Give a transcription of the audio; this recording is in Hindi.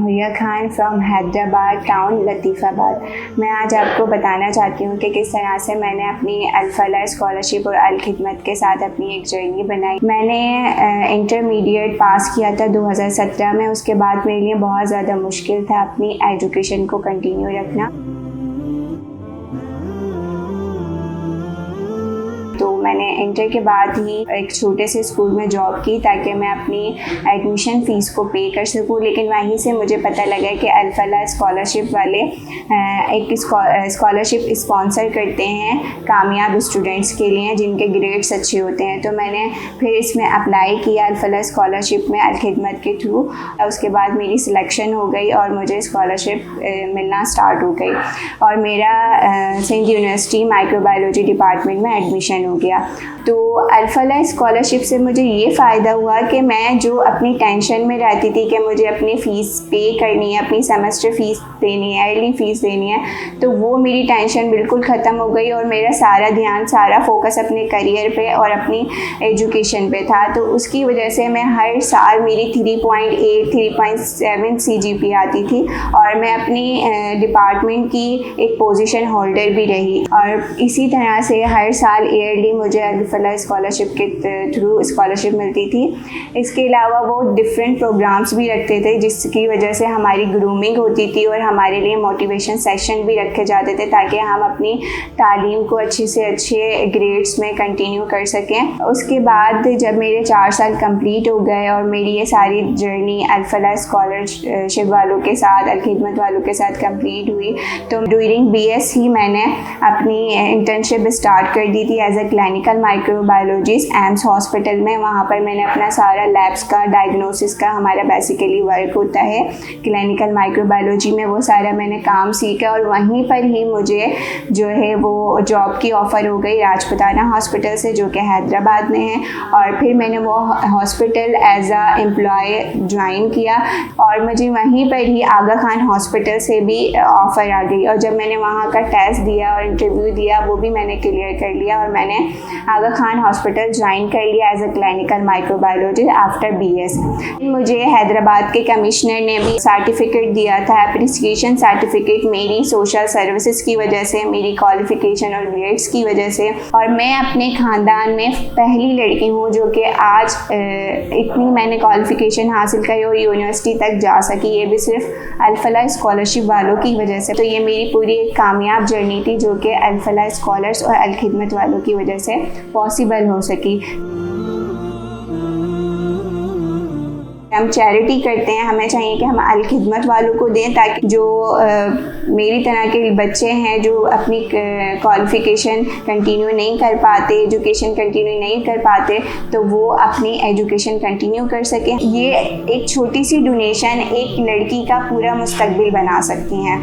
Huriya Khan from Hyderabad town Latifabad. मैं आज आपको बताना चाहती हूँ कि किस तरह से मैंने अपनी अल-फलाह स्कॉलरशिप और अल-खिदमत के साथ अपनी एक जर्नी बनाई। मैंने इंटरमीडिएट पास किया था 2017 में। उसके बाद मेरे लिए बहुत ज़्यादा मुश्किल था अपनी एजुकेशन को कंटिन्यू रखना। तो मैंने इंटर के बाद ही एक छोटे से स्कूल में जॉब की ताकि मैं अपनी एडमिशन फ़ीस को पे कर सकूं। लेकिन वहीं से मुझे पता लगा कि अल-फलाह स्कॉलरशिप वाले एक स्कॉलरशिप स्पॉन्सर करते हैं कामयाब स्टूडेंट्स के लिए जिनके ग्रेड्स अच्छे होते हैं। तो मैंने फिर इसमें अप्लाई किया अल-फलाह स्कॉलरशिप में अल-खिदमत के थ्रू। उसके बाद मेरी सिलेक्शन हो गई और मुझे स्कॉलरशिप मिलना स्टार्ट हो गई और मेरा सिंध यूनिवर्सिटी माइक्रोबायोलॉजी डिपार्टमेंट में एडमिशन हो गया। तो अल-फलाह स्कॉलरशिप से मुझे ये फ़ायदा हुआ कि मैं जो अपनी टेंशन में रहती थी कि मुझे अपनी फ़ीस पे करनी है, अपनी सेमेस्टर फ़ीस देनी है, ईयरली फ़ीस देनी है, तो वो मेरी टेंशन बिल्कुल ख़त्म हो गई और मेरा सारा ध्यान, सारा फोकस अपने करियर पे और अपनी एजुकेशन पे था। तो उसकी वजह से मैं हर साल मेरी 3.8 3.7 CGPA आती थी और मैं अपनी डिपार्टमेंट की एक पोजीशन होल्डर भी रही। और इसी तरह से हर साल ईयरली मुझे अल-फलाह स्कॉलरशिप के थ्रू स्कॉलरशिप मिलती थी। इसके अलावा वो डिफरेंट प्रोग्राम्स भी रखते थे जिसकी वजह से हमारी ग्रूमिंग होती थी और हमारे लिए मोटिवेशन सेशन भी रखे जाते थे ताकि हम अपनी तालीम को अच्छे से अच्छे ग्रेड्स में कंटिन्यू कर सकें। उसके बाद जब मेरे 4 साल कंप्लीट हो गए और मेरी ये सारी जर्नी अल-फलाह स्कॉलरशिप वालों के साथ, अल-खिदमत वालों के साथ कंप्लीट हुई, तो ड्यूरिंग BS ही मैंने अपनी इंटर्नशिप स्टार्ट कर दी थी as a clinical microbiologist AIIMS hospital में। वहाँ पर मैंने अपना सारा लैब्स का, डायग्नोसिस का हमारा बेसिकली वर्क होता है क्लिनिकल माइक्रोबायोलॉजी में, वो सारा मैंने काम सीखा और वहीं पर ही मुझे जो है वो जॉब की ऑफ़र हो गई राजपुताना हॉस्पिटल से जो कि हैदराबाद में है। और फिर मैंने वो हॉस्पिटल एज आ एम्प्लॉय ज्वाइन किया और मुझे वहीं पर ही आगा खान हॉस्पिटल से भी ऑफ़र आ गई। और जब मैंने वहाँ का टेस्ट दिया और इंटरव्यू दिया वो भी मैंने क्लियर कर लिया और मैंने आगा खान हॉस्पिटल ज्वाइन कर लिया as a clinical microbiologist after BS। मुझे हैदराबाद के कमिश्नर ने भी सर्टिफिकेट दिया था, एप्रिसिएशन सर्टिफिकेट, मेरी सोशल सर्विसेज की वजह से, मेरी क्वालिफ़िकेशन और ग्रेड्स की वजह से। और मैं अपने ख़ानदान में पहली लड़की हूँ जो कि आज इतनी मैंने क्वालिफ़िकेशन हासिल करी और यूनिवर्सिटी तक जा सकी, ये भी सिर्फ अल-फलाह स्कॉलरशिप वालों की वजह से। तो ये मेरी पूरी एक कामयाब जर्नी थी जो कि अल-फलाह स्कॉलर्स और अल-खिदमत वालों की वजह से पॉसिबल हो सकी। हम चैरिटी करते हैं, हमें चाहिए कि हम अल-खिदमत वालों को दें ताकि जो मेरी तरह के बच्चे हैं जो अपनी क्वालिफ़िकेशन कंटिन्यू नहीं कर पाते, एजुकेशन कंटिन्यू नहीं कर पाते, तो वो अपनी एजुकेशन कंटिन्यू कर सकें। ये एक छोटी सी डोनेशन एक लड़की का पूरा मुस्तकबिल बना सकती हैं।